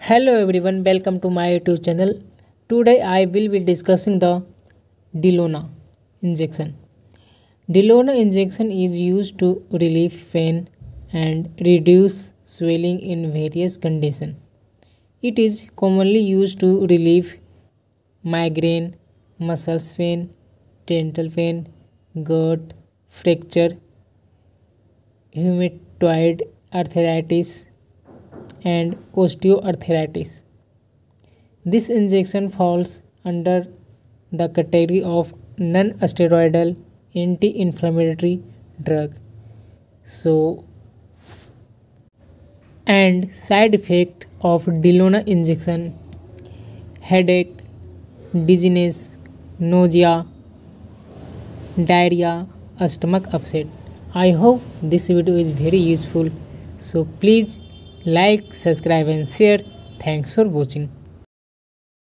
Hello everyone, welcome to my YouTube channel. Today I will be discussing the Dilona injection. Dilona injection is used to relieve pain and reduce swelling in various conditions. It is commonly used to relieve migraine, muscle pain, dental pain, gut, fracture, rheumatoid arthritis, and osteoarthritis. This injection falls under the category of non-steroidal anti-inflammatory drug. So, and side effect of Dilona injection: headache, dizziness, nausea, diarrhea, stomach upset. I hope this video is very useful. So please like, subscribe and share. Thanks for watching.